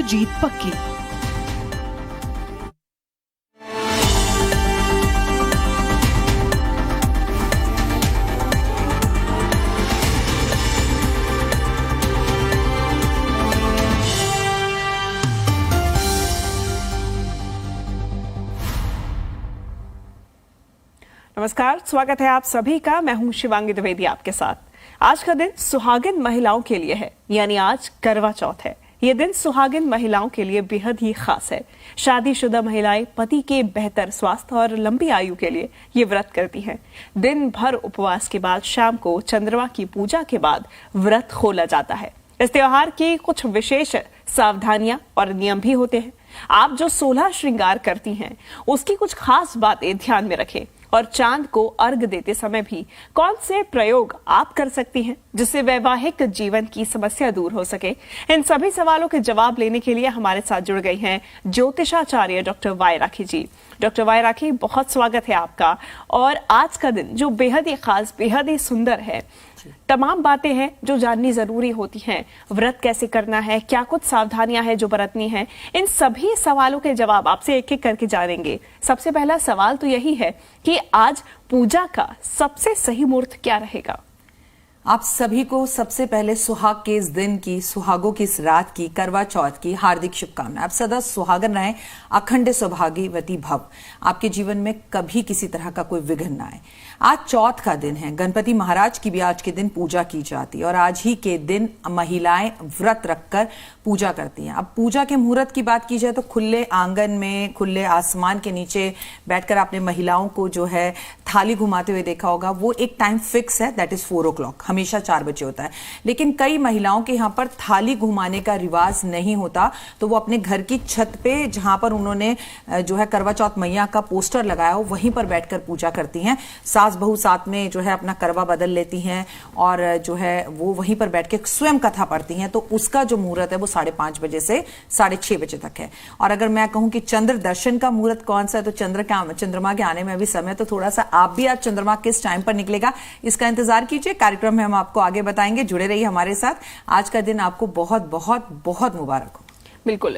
तो जीत पक्की। नमस्कार, स्वागत है आप सभी का। मैं हूं शिवांगी द्विवेदी आपके साथ। आज का दिन सुहागिन महिलाओं के लिए है, यानी आज करवा चौथ है। ये दिन सुहागिन महिलाओं के लिए बेहद ही खास है। शादीशुदा महिलाएं पति के बेहतर स्वास्थ्य और लंबी आयु के लिए ये व्रत करती हैं। दिन भर उपवास के बाद शाम को चंद्रमा की पूजा के बाद व्रत खोला जाता है। इस त्योहार की कुछ विशेष सावधानियां और नियम भी होते हैं। आप जो 16 श्रृंगार करती हैं, उसकी कुछ खास बातें ध्यान में रखें और चांद को अर्घ देते समय भी कौन से प्रयोग आप कर सकती हैं जिससे वैवाहिक जीवन की समस्या दूर हो सके। इन सभी सवालों के जवाब लेने के लिए हमारे साथ जुड़ गई हैं ज्योतिषाचार्य डॉक्टर वाई राखी जी। डॉक्टर वाई राखी, बहुत स्वागत है आपका। और आज का दिन जो बेहद ही खास, बेहद ही सुंदर है, तमाम बातें हैं जो जाननी जरूरी होती हैं। व्रत कैसे करना है, क्या कुछ सावधानियां हैं जो बरतनी हैं, इन सभी सवालों के जवाब आपसे एक एक करके जानेंगे। सबसे पहला सवाल तो यही है कि आज पूजा का सबसे सही मुहूर्त क्या रहेगा? आप सभी को सबसे पहले सुहाग के इस दिन की, सुहागों की इस रात की, करवा चौथ की हार्दिक शुभकामनाएं। आप सदा सुहागन रहें, अखंड सौभाग्यवती भव। आपके जीवन में कभी किसी तरह का कोई विघ्न ना आए। आज चौथ का दिन है। गणपति महाराज की भी आज के दिन पूजा की जाती है और आज ही के दिन महिलाएं व्रत रखकर पूजा करती हैं। अब पूजा के मुहूर्त की बात की जाए तो खुले आंगन में, खुले आसमान के नीचे बैठकर आपने महिलाओं को जो है थाली घुमाते हुए देखा होगा। वो एक टाइम फिक्स है, दैट इज 4 o'clock, हमेशा 4 बजे होता है। लेकिन कई महिलाओं के यहाँ पर थाली घुमाने का रिवाज नहीं होता, तो वो अपने घर की छत पे, जहां पर उन्होंने जो है करवा चौथ मैया का पोस्टर लगाया हो, वहीं पर बैठकर पूजा करती हैं। सास बहू साथ में जो है अपना करवा बदल लेती हैं और जो है वो वहीं पर बैठ के स्वयं कथा पढ़ती हैं। तो उसका जो मुहूर्त है वो 5:30 बजे से 6:30 बजे तक है। और अगर मैं कहूं कि चंद्र दर्शन का मुहूर्त कौन सा है, तो चंद्रमा के आने में अभी समय, तो थोड़ा सा आप भी आज चंद्रमा किस टाइम पर निकलेगा इसका इंतजार कीजिए। कार्यक्रम में हम आपको आगे बताएंगे। जुड़े रहिए हमारे साथ। आज का दिन आपको बहुत बहुत बहुत मुबारक हो। बिल्कुल।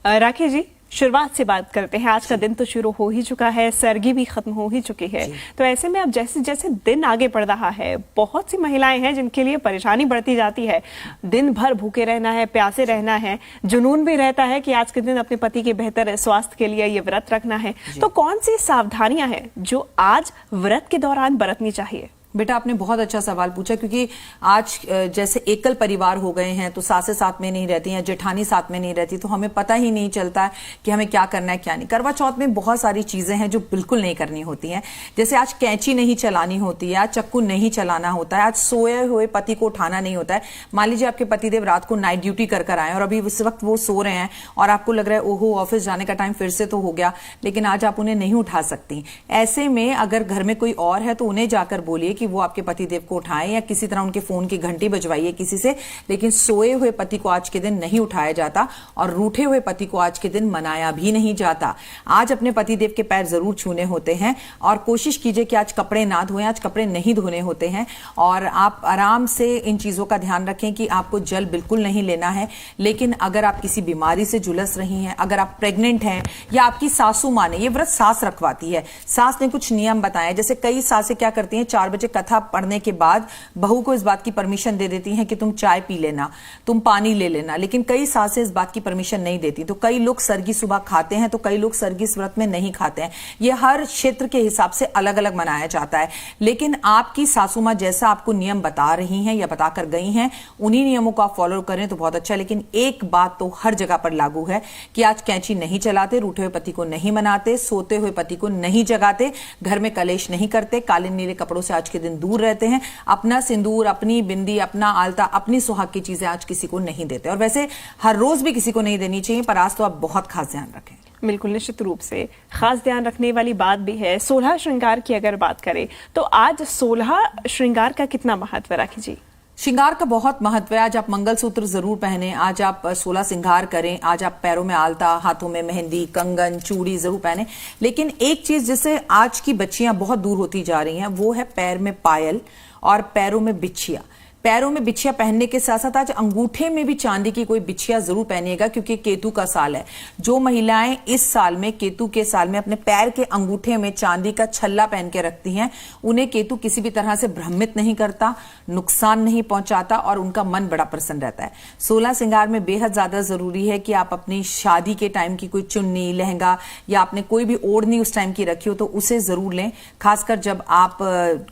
राखी जी, शुरुआत से बात करते हैं। आज का दिन तो शुरू हो ही चुका है, सर्गी भी खत्म हो ही चुकी है। तो ऐसे में अब जैसे जैसे दिन आगे बढ़ रहा है, बहुत सी महिलाएं हैं जिनके लिए परेशानी बढ़ती जाती है। दिन भर भूखे रहना है, प्यासे रहना है, जुनून भी रहता है कि आज के दिन अपने पति के बेहतर स्वास्थ्य के लिए ये व्रत रखना है। तो कौन सी सावधानियां हैं जो आज व्रत के दौरान बरतनी चाहिए? बेटा, आपने बहुत अच्छा सवाल पूछा, क्योंकि आज जैसे एकल परिवार हो गए हैं, तो सासें साथ में नहीं रहती हैं, जेठानी साथ में नहीं रहती, तो हमें पता ही नहीं चलता है कि हमें क्या करना है क्या नहीं। करवा चौथ में बहुत सारी चीजें हैं जो बिल्कुल नहीं करनी होती हैं। जैसे आज कैंची नहीं चलानी होती है, आज चक्कू नहीं चलाना होता है, आज सोए हुए पति को उठाना नहीं होता है। मान लीजिए आपके पतिदेव रात को नाइट ड्यूटी कर आए और अभी इस वक्त वो सो रहे हैं और आपको लग रहा है ओहो ऑफिस जाने का टाइम फिर से तो हो गया, लेकिन आज आप उन्हें नहीं उठा सकती। ऐसे में अगर घर में कोई और है तो उन्हें जाकर बोलिए कि वो आपके पतिदेव को उठाएं, या किसी तरह उनके फोन की घंटी बजवाइए किसी से। लेकिन सोए हुए पति को आज के दिन नहीं उठाया जाता और रूठे हुए पति को आज के दिन मनाया भी नहीं जाता। आज अपने पतिदेव के पैर जरूर छूने होते हैं और कोशिश कीजिए कि आज कपड़े ना धोएं, आज कपड़े नहीं धोने होते हैं। और आप आराम से इन चीजों का ध्यान रखें कि आपको जल बिल्कुल नहीं लेना है। लेकिन अगर आप किसी बीमारी से झुलस रही हैं, अगर आप प्रेग्नेंट हैं, या आपकी सासू माँ ने, ये व्रत सास रखवाती है, सास ने कुछ नियम बताए। जैसे कई सासें क्या करती हैं, 4 बजे कथा पढ़ने के बाद बहू को इस बात की परमिशन दे देती हैं कि तुम चाय पी लेना, तुम पानी ले लेना। लेकिन कई सासें इस बात की परमिशन नहीं देती। तो कई लोग सरगी सुबह खाते हैं, तो कई लोग सरगी इस व्रत में नहीं खाते हैं। ये हर क्षेत्र के हिसाब से अलग अलग मनाया जाता है। लेकिन आपकी सासू मां जैसा आपको नियम बता रही हैं या बताकर गई हैं, उन्हीं नियमों को आप फॉलो करें तो बहुत अच्छा है। लेकिन एक बात तो हर जगह पर लागू है कि आज कैंची नहीं चलाते, रूठे हुए पति को नहीं मनाते, सोते हुए पति को नहीं जगाते, घर में कलेश नहीं करते, काले नीले कपड़ों से आज के दिन दूर रहते हैं, अपना सिंदूर, अपनी बिंदी, अपना आलता, अपनी सुहाग की चीजें आज किसी को नहीं देते। और वैसे हर रोज भी किसी को नहीं देनी चाहिए, पर आज तो आप बहुत खास ध्यान रखें। बिल्कुल, निश्चित रूप से खास ध्यान रखने वाली बात भी है। 16 श्रृंगार की अगर बात करें तो आज 16 श्रृंगार का कितना महत्व राखी जी? श्रृंगार का बहुत महत्व है। आज आप मंगलसूत्र जरूर पहने, आज आप 16 श्रृंगार करें, आज आप पैरों में आलता, हाथों में मेहंदी, कंगन, चूड़ी जरूर पहने। लेकिन एक चीज जिससे आज की बच्चियां बहुत दूर होती जा रही हैं, वो है पैर में पायल और पैरों में बिछिया। पैरों में बिछिया पहनने के साथ साथ आज अंगूठे में भी चांदी की कोई बिछिया जरूर पहनिएगा, क्योंकि केतु का साल है। जो महिलाएं इस साल में, केतु के साल में, अपने पैर के अंगूठे में चांदी का छल्ला पहन के रखती हैं, उन्हें केतु किसी भी तरह से भ्रमित नहीं करता, नुकसान नहीं पहुंचाता और उनका मन बड़ा प्रसन्न रहता है। 16 श्रृंगार में बेहद ज्यादा जरूरी है कि आप अपनी शादी के टाइम की कोई चुन्नी, लहंगा या आपने कोई भी ओढ़नी उस टाइम की रखी हो तो उसे जरूर लें, खासकर जब आप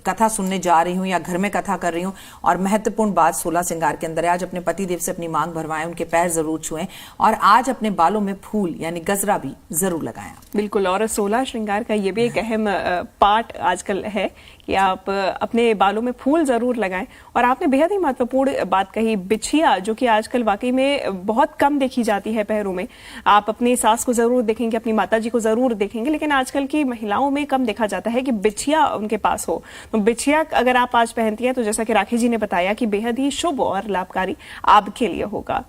कथा सुनने जा रही हूं या घर में कथा कर रही हूं। और महत्वपूर्ण बात 16 श्रृंगार के अंदर है, आज अपने पति देव से अपनी मांग भरवाएं, उनके पैर जरूर छुएं और आज अपने बालों में फूल यानी गजरा भी जरूर लगाएं। बिल्कुल, और 16 श्रृंगार का ये भी एक अहम पार्ट आजकल है कि आप अपने बालों में फूल जरूर लगाएं। और आपने बेहद ही महत्वपूर्ण बात कही, बिछिया, जो कि आजकल वाकई में बहुत कम देखी जाती है पैरों में। आप अपनी सास को जरूर देखेंगे, अपनी माता जी को जरूर देखेंगे, लेकिन आजकल की महिलाओं में कम देखा जाता है कि बिछिया उनके पास हो। तो बिछिया अगर आप आज पहनती हैं तो जैसा कि राखी जी ने बताया कि बेहद ही शुभ और लाभकारी आपके लिए होगा।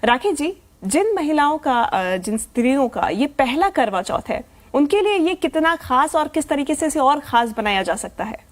राखी जी, जिन महिलाओं का, जिन स्त्रियों का ये पहला करवा चौथ है, उनके लिए ये कितना खास और किस तरीके से इसे और खास बनाया जा सकता है?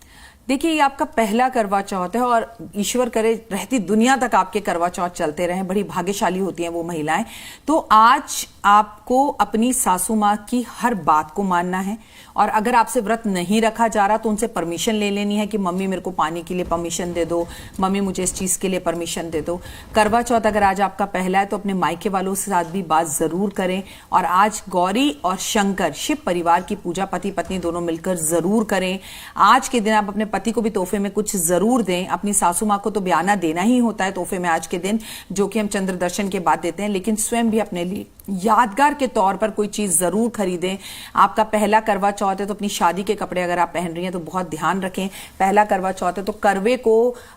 देखिए, ये आपका पहला करवा चौथ है और ईश्वर करे रहती दुनिया तक आपके करवा चौथ चलते रहें, बड़ी भाग्यशाली होती हैं वो महिलाएं। तो आज आपको अपनी सासू माँ की हर बात को मानना है और अगर आपसे व्रत नहीं रखा जा रहा तो उनसे परमिशन ले लेनी है कि मम्मी मेरे को पानी के लिए परमिशन दे दो, मम्मी मुझे इस चीज के लिए परमिशन दे दो। करवा चौथ अगर आज आपका पहला है तो अपने मायके वालों के साथ भी बात जरूर करें और आज गौरी और शंकर, शिव परिवार की पूजा पति पत्नी दोनों मिलकर जरूर करें। आज के दिन आप अपने पति को भी तोहफे में कुछ जरूर दें। अपनी सासू माँ को तो बयाना देना ही होता है तोहफे में आज के दिन, जो कि हम चंद्र दर्शन के बाद देते हैं, लेकिन स्वयं भी अपने लिए यादगार के तौर पर कोई चीज जरूर खरीदें। आपका पहला करवा चौथ है तो अपनी शादी के कपड़े अगर आप पहन रही हैं तो बहुत ध्यान रखें। पहला करवा चौथ है तो करवे को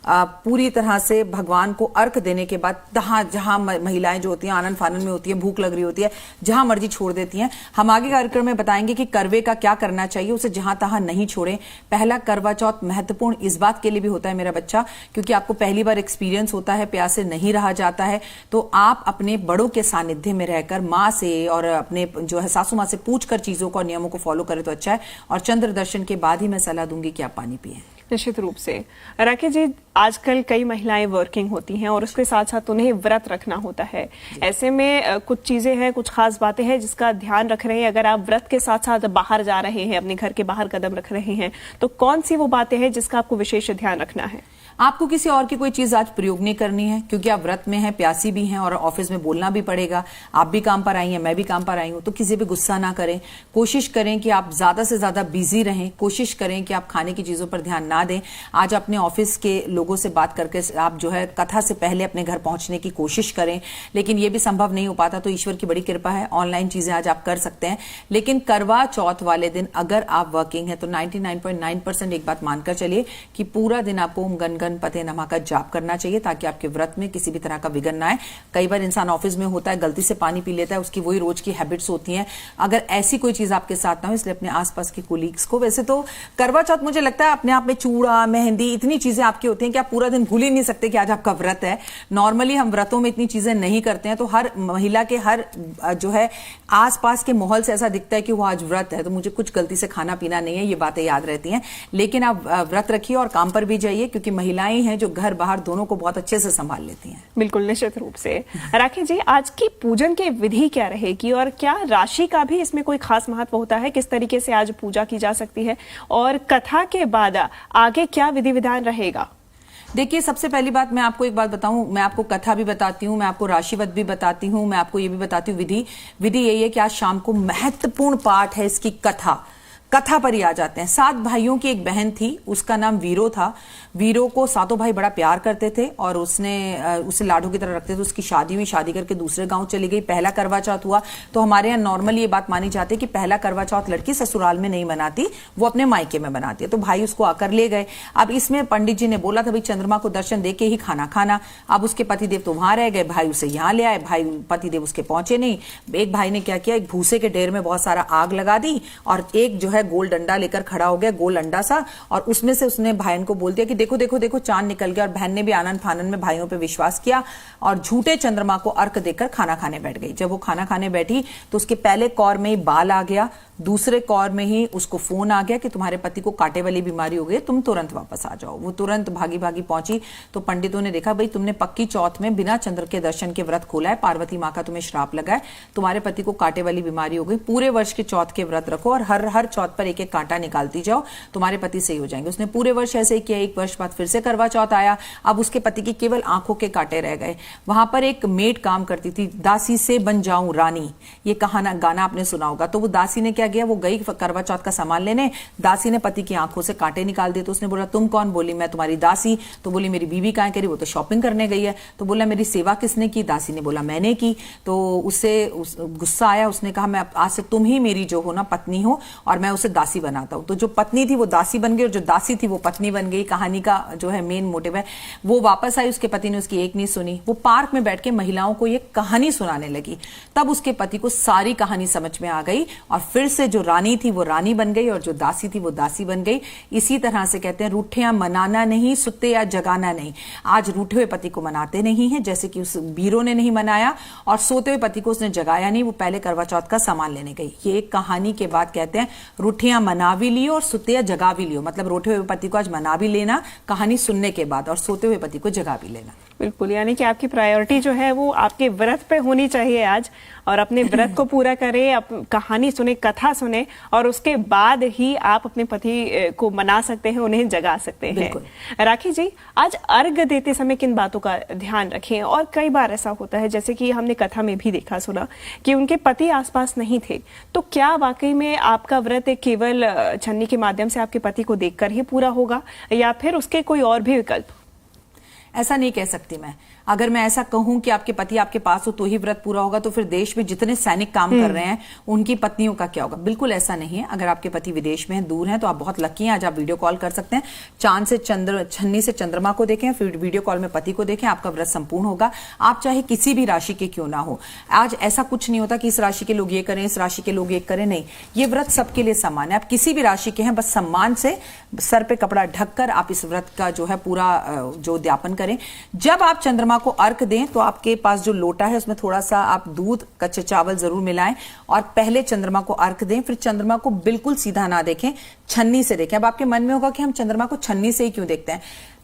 पूरी तरह से भगवान को अर्घ देने के बाद जहां महिलाएं जो होती हैं आनंद फानन में होती है, भूख लग रही होती है, जहां मर्जी छोड़ देती हैं। हम आगे कार्यक्रम में बताएंगे कि करवे का क्या करना चाहिए, उसे जहां तहां नहीं छोड़ें। पहला करवा चौथ महत्वपूर्ण इस बात के लिए भी होता है मेरा बच्चा, क्योंकि आपको पहली बार एक्सपीरियंस होता है, प्यासे नहीं रहा जाता है, तो आप अपने बड़ों के सानिध्य में रहकर माँ से और अपने जो है सासू माँ से पूछकर चीजों को और नियमों को फॉलो करें तो अच्छा है। और चंद्र दर्शन के बाद ही मैं सलाह दूंगी कि आप पानी पिएं। निश्चित रूप से। राकेश जी, आजकल कई महिलाएं वर्किंग होती हैं और उसके साथ साथ उन्हें व्रत रखना होता है। ऐसे में कुछ चीजें हैं, कुछ खास बातें हैं जिसका ध्यान रख रहे हैं। अगर आप व्रत के साथ साथ बाहर जा रहे हैं, अपने घर के बाहर कदम रख रहे हैं, तो कौन सी वो बातें हैं जिसका आपको विशेष ध्यान रखना है? आपको किसी और की कोई चीज आज प्रयोग नहीं करनी है, क्योंकि आप व्रत में हैं, प्यासी भी हैं और ऑफिस में बोलना भी पड़ेगा। आप भी काम पर आई हैं, मैं भी काम पर आई हूं, तो किसी पे गुस्सा ना करें। कोशिश करें कि आप ज्यादा से ज्यादा बिजी रहें। कोशिश करें कि आप खाने की चीजों पर ध्यान ना दें। आज अपने ऑफिस के लोगों से बात करके आप जो है कथा से पहले अपने घर पहुंचने की कोशिश करें, लेकिन ये भी संभव नहीं हो पाता तो ईश्वर की बड़ी कृपा है, ऑनलाइन चीजें आज आप कर सकते हैं। लेकिन करवा चौथ वाले दिन अगर आप वर्किंग है तो 99.9% एक बात मानकर चलिए कि पूरा दिन आपको ओम गण गण पते नमः का जाप करना चाहिए, ताकि आपके व्रत में किसी भी तरह का विघ्न ना आए। कई बार इंसान ऑफिस में होता है, गलती से पानी पी लेता है, उसकी वही रोज की हैबिट्स होती हैं। अगर ऐसी कोई चीज आपके साथ ना हो, इसलिए अपने आसपास के कोलीग्स को, वैसे तो करवा चौथ मुझे लगता है अपने आप में चूड़ा, मेहंदी, इतनी चीजें आपकी होती हैं कि आप पूरा दिन भूल ही नहीं सकते कि आज आपका व्रत है। नॉर्मली हम व्रतों में इतनी चीजें नहीं करते हैं, तो हर महिला के हर जो है आसपास के माहौल से ऐसा दिखता है कि वो आज व्रत है, तो मुझे कुछ गलती से खाना पीना नहीं है, ये बातें याद रहती हैं। लेकिन आप व्रत रखिए और काम पर भी जाइए, क्योंकि महिलाएं हैं जो घर बाहर दोनों को बहुत अच्छे से संभाल लेती हैं। बिल्कुल, निश्चित रूप से। राकेश जी, आज की पूजन की विधि क्या रहेगी और क्या राशि का भी इसमें कोई खास महत्व होता है? किस तरीके से आज पूजा की जा सकती है और कथा के बाद आगे क्या विधि विधान रहेगा? देखिए, सबसे पहली बात मैं आपको एक बात बताऊं, मैं आपको कथा भी बताती हूं, मैं आपको राशिवत भी बताती हूं, मैं आपको ये भी बताती हूं विधि यही है कि आज शाम को महत्वपूर्ण पाठ है इसकी कथा पर ही आ जाते हैं। 7 भाइयों की एक बहन थी, उसका नाम वीरो था। वीरो को 7 भाई बड़ा प्यार करते थे और उसे लाडू की तरह रखते थे। उसकी शादी हुई, शादी करके दूसरे गांव चली गई। पहला करवा चौथ हुआ, तो हमारे यहाँ नॉर्मली ये बात मानी जाती है कि पहला करवा चौथ लड़की ससुराल में नहीं मनाती, वो अपने मायके में मनाती है। तो भाई उसको आकर ले गए। अब इसमें पंडित जी ने बोला था भाई चंद्रमा को दर्शन देके ही खाना खाना। अब उसके पतिदेव तो वहां रह गए, भाई उसे यहाँ ले आए, भाई पतिदेव उसके पहुंचे नहीं। एक भाई ने क्या किया, एक भूसे के ढेर में बहुत सारा आग लगा दी और एक जो है गोल डंडा लेकर खड़ा हो गया, गोल अंडा सा, और उसमें से उसने बहन को बोल दिया कि देखो देखो देखो चांद निकल गया। और बहन ने भी आनंद फानन में भाइयों पे विश्वास किया और झूठे चंद्रमा को अर्क देकर खाना खाने बैठ गई। जब वो खाना खाने बैठी तो उसके पहले कौर में ही बाल आ गया, दूसरे कौर में ही उसको फोन आ गया कि तुम्हारे पति को कांटे वाली बीमारी हो गई, तुम तुरंत वापस आ जाओ। वो तुरंत भागी भागी पहुंची तो पंडितों ने देखा भाई तुमने पक्की चौथ में बिना चंद्र के दर्शन के व्रत खोला है, पार्वती माँ का तुम्हें श्राप लगा है, तुम्हारे पति को कांटे वाली बीमारी हो गई, पूरे वर्ष के चौथ के व्रत रखो और हर चौथ पर एक एक कांटा निकालती जाओ, तुम्हारे पति सही हो जाएंगे। उसने पूरे वर्ष ऐसे ही किया। एक वर्ष बाद फिर से करवा चौथ आया, अब उसके पति की केवल आंखों के कांटे रह गए। वहां पर एक मेड काम करती थी, दासी से बन जाऊं रानी, ये गाना आपने सुना होगा। तो वो दासी ने क्या किया, वो गई करवा चौथ का सामान लेने, दासी ने पति की आंखों से कांटे निकाल दिए। तो उसने बोला तुम कौन? बोली मैं तुम्हारी दासी। तो बोली मेरी बीवी कहां करी? वो तो शॉपिंग करने गई है। तो बोला मेरी सेवा किसने की? दासी ने बोला मैंने की। तो उससे गुस्सा आया, उसने कहा मैं आज से तुम ही मेरी जो हो ना पत्नी हो और मैं उसे दासी बनाता हूं। तो जो पत्नी थी वो दासी बन गई और जो दासी थी वो पत्नी बन गई। कहानी का जो है मेन मोटिव है। वो वापस आई, उसके पति ने उसकी एक नहीं सुनी। वो पार्क में बैठ के महिलाओं को ये कहानी सुनाने लगी। तब उसके पति को सारी कहानी समझ में आ गई और फिर से जो रानी थी वो रानी बन गई और जो दासी थी वो दासी बन गई। इसी तरह से कहते हैं रूठियां मनाना नहीं, सुते या जगाना नहीं। आज रूठे हुए पति को मनाते नहीं है, जैसे कि उस बीरो ने नहीं मनाया, और सोते हुए पति को उसने जगाया नहीं, वो पहले करवा चौथ का सामान लेने गई। ये एक कहानी के बाद कहते हैं रूठियां मना भी लियो और सुते या जगा भी लियो, मतलब रूठे हुए पति को आज मना भी लेना कहानी सुनने के बाद और सोते हुए पति को जगा भी लेना। बिल्कुल, यानी कि आपकी प्रायोरिटी जो है वो आपके व्रत पे होनी चाहिए आज, और अपने व्रत को पूरा करें, कहानी सुने, कथा सुने, और उसके बाद ही आप अपने पति को मना सकते हैं, उन्हें जगा सकते हैं। राखी जी, आज अर्घ देते समय किन बातों का ध्यान रखें? और कई बार ऐसा होता है, जैसे कि हमने कथा में भी देखा सुना कि उनके पति आसपास नहीं थे, तो क्या वाकई में आपका व्रत केवल छन्नी के माध्यम से आपके पति को देखकर ही पूरा होगा, या फिर उसके कोई और भी विकल्प? ऐसा नहीं कह सकती मैं। अगर मैं ऐसा कहूं कि आपके पति आपके पास हो तो ही व्रत पूरा होगा, तो फिर देश में जितने सैनिक काम कर रहे हैं उनकी पत्नियों का क्या होगा? बिल्कुल ऐसा नहीं है। अगर आपके पति विदेश में हैं, दूर हैं, तो आप बहुत लकी हैं। आज आप वीडियो कॉल कर सकते हैं, चांद से छन्नी से चंद्रमा को देखें, फिर वीडियो कॉल में पति को देखें, आपका व्रत संपूर्ण होगा। आप चाहे किसी भी राशि के क्यों ना हो। आज ऐसा कुछ नहीं होता कि इस राशि के लोग ये करें, इस राशि के लोग ये करें, नहीं। ये व्रत सबके लिए समान है। आप किसी भी राशि के हैं, बस सम्मान से सर पे कपड़ा ढककर आप इस व्रत का जो है पूरा जो उद्यापन करें। जब आप चंद्रमा को अर्घ दें तो आपके पास जो लोटा है उसमें थोड़ा सा आप दूध, कच्चे चावल जरूर मिलाएं और पहले चंद्रमा को अर्घ दें। फिर चंद्रमा को बिल्कुल सीधा ना देखें, छन्नी से देखें। अब आपके मन में होगा कि हम चंद्रमा को छन्नी से ही क्यों देखते हैं?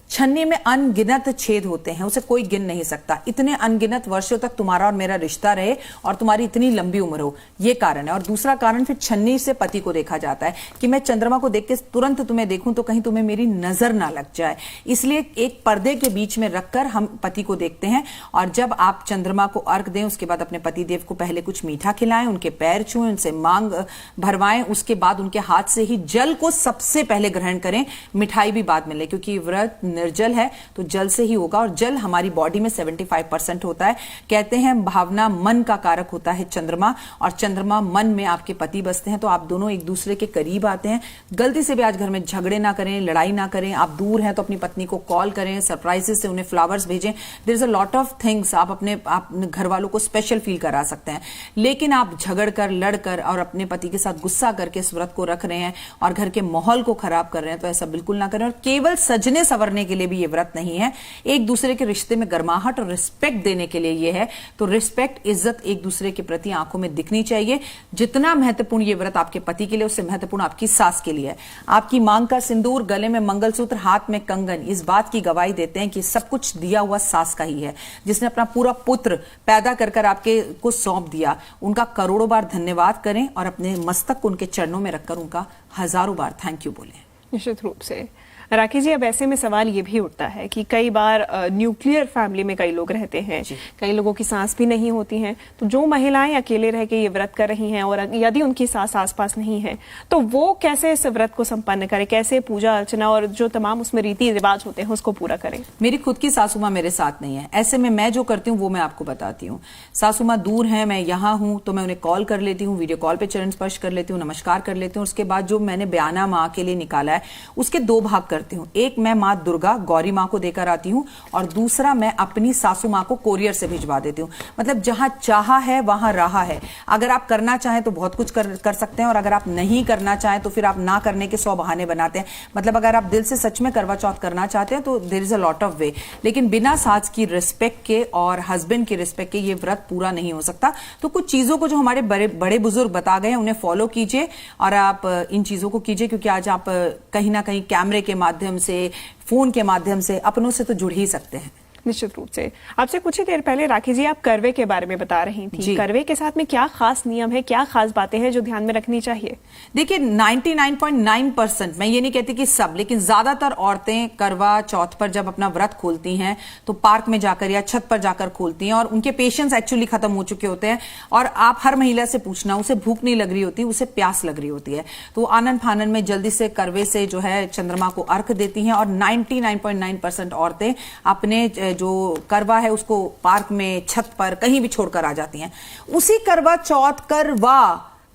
छन्नी में अनगिनत छेद होते हैं, उसे कोई गिन नहीं सकता। इतने अनगिनत वर्षों तक तुम्हारा और मेरा रिश्ता रहे और तुम्हारी इतनी लंबी उम्र हो, ये कारण है। और दूसरा कारण फिर छन्नी से पति को देखा जाता है कि मैं चंद्रमा को देख के तुरंत तुम्हें देखूं तो कहीं तुम्हें मेरी नजर ना लग जाए, इसलिए एक पर्दे के बीच में रखकर हम पति को देखते हैं। और जब आप चंद्रमा को अर्घ दें उसके बाद अपने पति देव को पहले कुछ मीठा खिलाएं, उनके पैर छुएं, उनसे मांग भरवाएं, उसके बाद उनके हाथ से ही जल को सबसे पहले ग्रहण करें, मिठाई भी बाद में ले, क्योंकि व्रत निर्जल है तो जल से ही होगा। और जल हमारी बॉडी में 75% होता है। कहते हैं भावना मन का कारक होता है चंद्रमा, और चंद्रमा मन में आपके पति बसते हैं, तो आप दोनों एक दूसरे के करीब आते हैं। गलती से भी आज घर में झगड़े ना करें, लड़ाई ना करें। आप दूर हैं तो अपनी पत्नी को कॉल करें, सरप्राइजेस से उन्हें फ्लावर्स भेजें। There is a lot of things आप अपने घर वालों को स्पेशल फील करा सकते हैं। लेकिन आप झगड़ कर, लड़कर और अपने पति के साथ गुस्सा करके इस व्रत को रख रहे हैं और घर के माहौल को खराब कर रहे हैं, तो ऐसा बिल्कुल ना करें। और केवल सजने संवरने के लिए भी ये व्रत नहीं है, एक दूसरे के रिश्ते में गर्माहट और रिस्पेक्ट देने के लिए ये है। तो रिस्पेक्ट, इज्जत एक दूसरे के प्रति आंखों में दिखनी चाहिए। जितना महत्वपूर्ण ये व्रत आपके पति के लिए, उससे महत्वपूर्ण आपकी सास के लिए है। आपकी मांग का सिंदूर, गले में मंगलसूत्र, हाथ में कंगन, इस बात की गवाही देते हैं कि सब कुछ दिया हुआ सास का ही है, जिसने अपना पूरा पुत्र पैदा कर आपके को सौंप दिया। उनका करोड़ों बार धन्यवाद करें और अपने मस्तक को उनके चरणों में रखकर उनका हजारों बार थैंक यू बोलें। निश्चित रूप से। राखी जी, अब ऐसे में सवाल ये भी उठता है कि कई बार न्यूक्लियर फैमिली में कई लोग रहते हैं, कई लोगों की सास भी नहीं होती हैं, तो जो महिलाएं अकेले रह के ये व्रत कर रही हैं और यदि उनकी सास आसपास नहीं है तो वो कैसे इस व्रत को संपन्न करें, कैसे पूजा अर्चना और जो तमाम उसमें रीति रिवाज होते हैं उसको पूरा करें? मेरी खुद की सासू माँ मेरे साथ नहीं है, ऐसे में मैं जो करती हूँ वो मैं आपको बताती हूँ। सासू माँ दूर है, मैं यहाँ हूँ, तो मैं उन्हें कॉल कर लेती हूँ, वीडियो कॉल पे चरण स्पर्श कर लेती हूँ, नमस्कार कर लेती हूँ। उसके बाद जो मैंने बयाना माँ के लिए निकाला है उसके 2 भाग कर करती हूँ। एक मैं माँ दुर्गा गौरी माँ को देकर आती हूँ और दूसरा मैं अपनी सासू माँ को कोरियर से भिजवा देती हूँ। मतलब जहां चाहा है वहां रहा है। अगर आप करना चाहें तो बहुत कुछ कर सकते हैं, और अगर आप नहीं करना चाहें तो फिर आप ना करने के 100 बहाने बनाते हैं। मतलब अगर आप दिल से सच में करवा चौथ करना चाहते हैं तो there is a lot of way, लेकिन बिना सास की रिस्पेक्ट के और हस्बैंड की रिस्पेक्ट के ये व्रत पूरा नहीं हो सकता। तो कुछ चीजों को जो हमारे बड़े बुजुर्ग बता गए हैं उन्हें फॉलो कीजिए और आप इन चीजों को कीजिए, क्योंकि आज आप कहीं ना कहीं कैमरे के माध्यम से, फोन के माध्यम से अपनों से तो जुड़ ही सकते हैं। निश्चित रूप से। आपसे कुछ ही देर पहले राखी जी आप करवे के बारे में बता रही थी। करवे के साथ में क्या खास नियम है, क्या खास बातें हैं जो ध्यान में रखनी चाहिए? देखिए 99.9% मैं ये नहीं कहती कि सब, लेकिन ज्यादातर औरतें करवा चौथ पर जब अपना व्रत खोलती हैं तो पार्क में जाकर या छत पर जाकर खोलती हैं, और उनके पेशेंस एक्चुअली खत्म हो चुके होते हैं। और आप हर महिला से पूछना, उसे भूख नहीं लग रही होती, उसे प्यास लग रही होती है, तो आनन फानन में जल्दी से करवे से जो है चंद्रमा को अर्घ देती हैं। और 99.9% औरतें अपने जो करवा है उसको पार्क में, छत पर, कहीं भी छोड़कर आ जाती हैं। उसी करवा चौथ,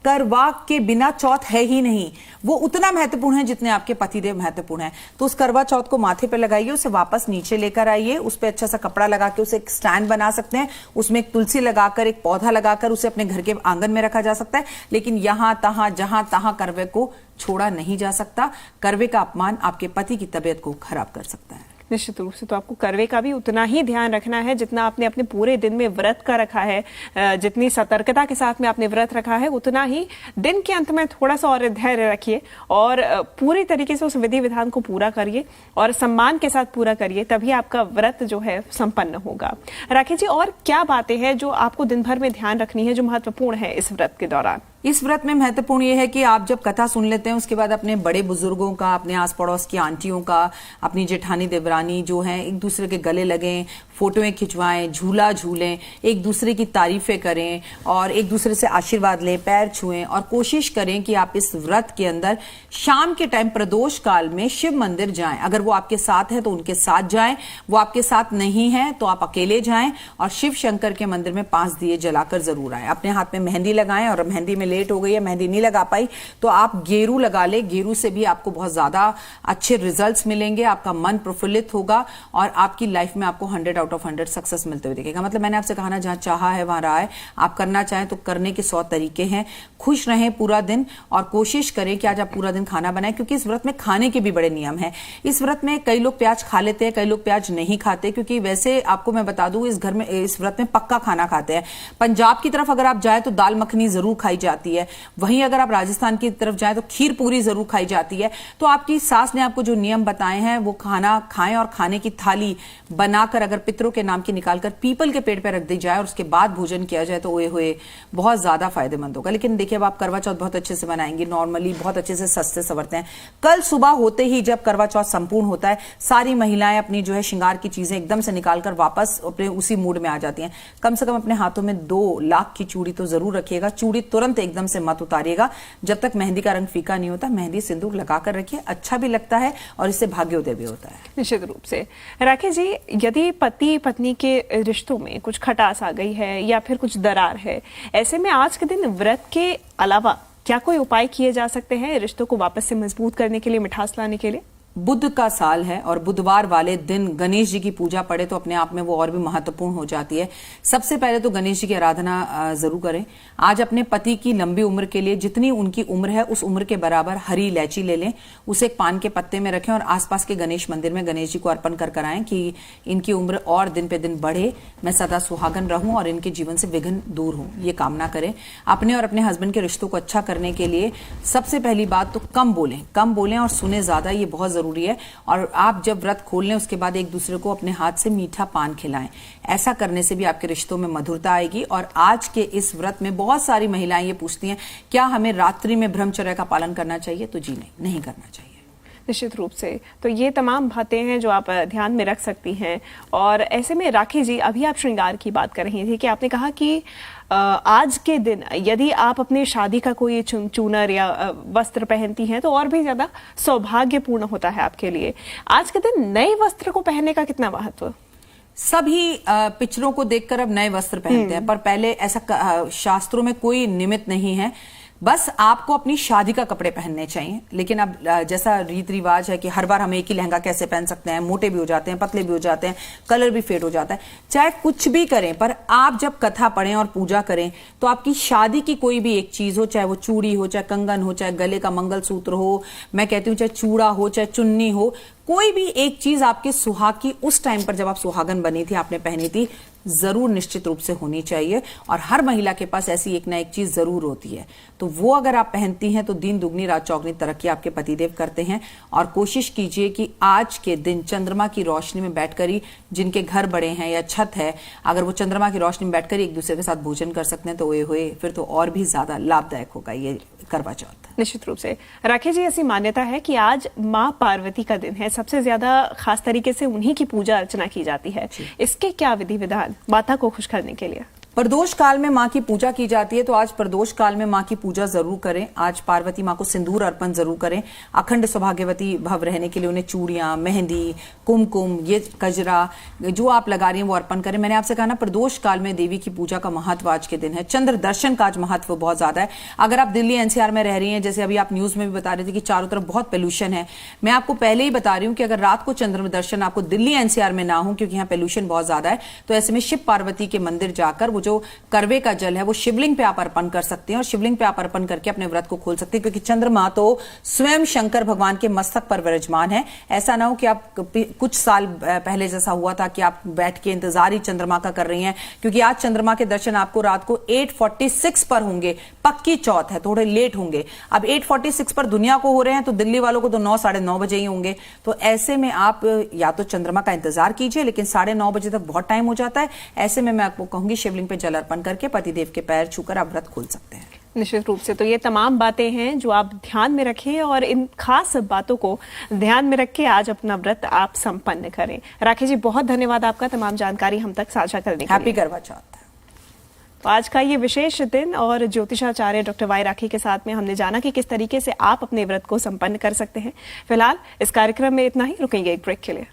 करवा के बिना चौथ है ही नहीं। वो उतना महत्वपूर्ण है जितने आपके पतिदेव महत्वपूर्ण है। तो उस करवा चौथ को माथे पे लगाइए, उसे वापस नीचे लेकर आइए, उस पर अच्छा सा कपड़ा लगा के उसे एक स्टैंड बना सकते हैं, उसमें एक तुलसी लगाकर, एक पौधा लगाकर उसे अपने घर के आंगन में रखा जा सकता है। लेकिन यहां तहां जहां तहां करवे को छोड़ा नहीं जा सकता। करवे का अपमान आपके पति की तबीयत को खराब कर सकता है। निश्चित रूप से। तो आपको करवे का भी उतना ही ध्यान रखना है जितना आपने अपने पूरे दिन में व्रत का रखा है। जितनी सतर्कता के साथ में आपने व्रत रखा है उतना ही दिन के अंत में थोड़ा सा और धैर्य रखिए और पूरी तरीके से उस विधि विधान को पूरा करिए और सम्मान के साथ पूरा करिए, तभी आपका व्रत जो है संपन्न होगा। राखी जी, और क्या बातें हैं जो आपको दिन भर में ध्यान रखनी है जो महत्वपूर्ण है इस व्रत के दौरान? इस व्रत में महत्वपूर्ण यह है कि आप जब कथा सुन लेते हैं उसके बाद अपने बड़े बुजुर्गों का, अपने आस पड़ोस की आंटियों का, अपनी जेठानी देवरानी जो हैं, एक दूसरे के गले लगें, फोटोएं खिंचवाएं, झूला झूलें, एक दूसरे की तारीफें करें और एक दूसरे से आशीर्वाद लें, पैर छुएं और कोशिश करें कि आप इस व्रत के अंदर शाम के टाइम प्रदोष काल में शिव मंदिर जाएं। अगर वो आपके साथ है तो उनके साथ जाएं, वो आपके साथ नहीं है तो आप अकेले जाएं और शिव शंकर के मंदिर में 5 दिए जलाकर जरूर आएं। अपने हाथ में मेहंदी लगाएं, और मेहंदी में लेट हो गई है, मेहंदी नहीं लगा पाई तो आप गेरू लगा ले। गेरू से भी आपको बहुत ज्यादा अच्छे रिजल्ट्स मिलेंगे, आपका मन प्रफुल्लित होगा और आपकी लाइफ में आपको 100 आउट ऑफ 100 सक्सेस मिलते हुए दिखेगा। मतलब मैंने आपसे कहा ना, जहां चाहा है वहां रहा है। आप करना चाहें तो करने के 100 तरीके हैं। खुश रहें पूरा दिन और कोशिश करें कि आज आप पूरा दिन खाना बनाएं, क्योंकि इस व्रत में खाने के भी बड़े नियम हैं। इस व्रत में कई लोग प्याज खा लेते हैं, कई लोग प्याज नहीं खाते, क्योंकि वैसे आपको मैं बता दूं इस घर में, इस व्रत में पक्का खाना खाते हैं। पंजाब की तरफ अगर आप जाए तो दाल मखनी जरूर खाई जाती है, वहीं अगर आप राजस्थान की तरफ जाएं तो खीर पूरी जरूर खाई जाती है। तो आपकी सास ने आपको जो नियम बताए हैं वो खाना खाएं, और खाने की थाली बनाकर अगर पितरों के नाम की निकालकर पीपल के पेड़ पर रख दी जाए और उसके बाद भोजन किया जाए तो ओए होए बहुत ज्यादा फायदेमंद होगा। लेकिन देखिए, अब आप करवा चौथ बहुत अच्छे से मनाएंगे, नॉर्मली बहुत अच्छे से सस्ते सवरते हैं। कल सुबह होते ही जब करवा चौथ संपूर्ण होता है, सारी महिलाएं अपनी जो है श्रृंगार की चीजें एकदम से निकालकर वापस अपने उसी मूड में आ जाती हैं। कम से कम अपने हाथों में 2 लाख की चूड़ी तो जरूर रखिएगा। चूड़ी तुरंत एकदम से मत उतारिएगा जब तक मेहंदी का रंग फीका नहीं होता। मेहंदी सिंदूर लगाकर रखिए, अच्छा भी लगता है और इससे भाग्योदय भी होता है। निश्चित रूप से। राखी जी, यदि पति पत्नी के रिश्तों में कुछ खटास आ गई है या फिर कुछ दरार है, ऐसे में आज के दिन व्रत के अलावा क्या कोई उपाय किए जा सकते हैं रिश्तों को वापस से मजबूत करने के लिए, मिठास लाने के लिए? बुध का साल है और बुधवार वाले दिन गणेश जी की पूजा पड़े तो अपने आप में वो और भी महत्वपूर्ण हो जाती है। सबसे पहले तो गणेश जी की आराधना जरूर करें। आज अपने पति की लंबी उम्र के लिए जितनी उनकी उम्र है उस उम्र के बराबर हरी इलायची ले लें, उसे एक पान के पत्ते में रखें और आसपास के गणेश मंदिर में गणेश जी को अर्पण कर आएं कि इनकी उम्र और दिन पे दिन बढ़े, मैं सदा सुहागन रहूं और इनके जीवन से विघ्न दूर हो, ये कामना करें। अपने और अपने हस्बैंड के रिश्तों को अच्छा करने के लिए सबसे पहली बात तो कम बोलें और सुने ज्यादा, ये बहुत जरूरी है। और आप जब व्रत खोल लें उसके बाद एक दूसरे को अपने हाथ से मीठा पान खिलाएं। ऐसा करने से भी आपके रिश्तों में मधुरता आएगी। और आज के इस व्रत में बहुत सारी महिलाएं ये पूछती हैं, क्या हमें रात्रि में ब्रह्मचर्य का पालन करना चाहिए? तो जी नहीं करना चाहिए। निश्चित रूप से। तो ये तमाम बातें हैं जो आप ध्यान में रख सकती हैं। और ऐसे में राखी जी, अभी आप श्रृंगार की बात कर रही थी कि आपने कहा कि आज के दिन यदि आप अपनी शादी का कोई चूनर या वस्त्र पहनती हैं तो और भी ज्यादा सौभाग्यपूर्ण होता है आपके लिए। आज के दिन नए वस्त्र को पहनने का कितना महत्व? सभी पिक्चरों को देखकर अब नए वस्त्र पहनते हैं, पर पहले ऐसा शास्त्रों में कोई निमित्त नहीं है। बस आपको अपनी शादी का कपड़े पहनने चाहिए। लेकिन अब जैसा रीत रिवाज है कि हर बार हम एक ही लहंगा कैसे पहन सकते हैं, मोटे भी हो जाते हैं, पतले भी हो जाते हैं, कलर भी फेड हो जाता है। चाहे कुछ भी करें, पर आप जब कथा पढ़ें और पूजा करें तो आपकी शादी की कोई भी एक चीज हो, चाहे वो चूड़ी हो, चाहे कंगन हो, चाहे गले का मंगलसूत्र हो, मैं कहती हूँ चाहे चूड़ा हो, चाहे चुन्नी हो, कोई भी एक चीज आपके सुहाग की उस टाइम पर जब आप सुहागन बनी थी, आपने पहनी थी, जरूर निश्चित रूप से होनी चाहिए। और हर महिला के पास ऐसी एक ना एक चीज जरूर होती है, तो वो अगर आप पहनती हैं तो दिन दुगनी रात चौगनी तरक्की आपके पतिदेव करते हैं। और कोशिश कीजिए कि आज के दिन चंद्रमा की रोशनी में बैठकर ही, जिनके घर बड़े हैं या छत है, अगर वो चंद्रमा की रोशनी में बैठकर एक दूसरे के साथ भोजन कर सकते हैं तो ओए होए, फिर तो और भी ज्यादा लाभदायक होगा ये करवा चौथ। निश्चित रूप से राखी जी, ऐसी मान्यता है कि आज माँ पार्वती का दिन है, सबसे ज्यादा खास तरीके से उन्हीं की पूजा अर्चना की जाती है। इसके क्या विधि विधान माता को खुश करने के लिए? प्रदोष काल में माँ की पूजा की जाती है, तो आज प्रदोष काल में माँ की पूजा जरूर करें। आज पार्वती माँ को सिंदूर अर्पण जरूर करें। अखंड सौभाग्यवती भव रहने के लिए उन्हें चूड़ियां, मेहंदी, कुमकुम, ये कजरा जो आप लगा रही हैं वो अर्पण करें। मैंने आपसे कहा ना, प्रदोष काल में देवी की पूजा का महत्व आज के दिन है। चंद्र दर्शन का आज महत्व बहुत ज्यादा है। अगर आप दिल्ली एनसीआर में रह रही हैं, जैसे अभी आप न्यूज में भी बता रहे थे कि चारों तरफ बहुत पोल्यूशन है, मैं आपको पहले ही बता रही हूँ कि अगर रात को चंद्र दर्शन आपको दिल्ली एनसीआर में ना हो, क्योंकि यहाँ पोल्यूशन बहुत ज्यादा है, तो ऐसे में शिव पार्वती के मंदिर जाकर वो जो करवे का जल है वो शिवलिंग पे आप अर्पण कर सकते हैं और शिवलिंग पे आप अर्पण करके अपने व्रत को खोल सकते हैं। क्योंकि चंद्रमा तो स्वयं शंकर भगवान के मस्तक पर विराजमान है। ऐसा ना हो कि आप कुछ साल पहले जैसा हुआ था कि आप बैठ के इंतजार ही चंद्रमा का कर रही हैं, क्योंकि आज चंद्रमा के दर्शन आपको रात को 8:46 पर होंगे। पक्की चौथ है, थोड़े लेट होंगे। अब 8:46 पर दुनिया को हो रहे हैं तो दिल्ली वालों को तो 9, साढ़े 9 बजे ही होंगे। तो ऐसे में आप या तो चंद्रमा का इंतजार कीजिए, लेकिन 9:30 बजे तक बहुत टाइम हो जाता है। ऐसे में मैं आपको कहूंगी शिवलिंग पे जल अर्पण करके पतिदेव के पैर छूकर आप व्रत खोल सकते हैं। निश्चित रूप से तो ये तमाम बातें हैं जो आप ध्यान में रखें और इन खास बातों को ध्यान में रख के आज अपना व्रत आप संपन्न करें। राखी जी, बहुत धन्यवाद आपका तमाम जानकारी हम तक साझा करने के लिए। हैप्पी करवा चौथ। तो आज का ये विशेष दिन और ज्योतिषाचार्य डॉक्टर वाई राखी के साथ में हमने जाना कि किस तरीके से आप अपने व्रत को संपन्न कर सकते हैं। फिलहाल इस कार्यक्रम में इतना ही, रुकेंगे एक ब्रेक के लिए।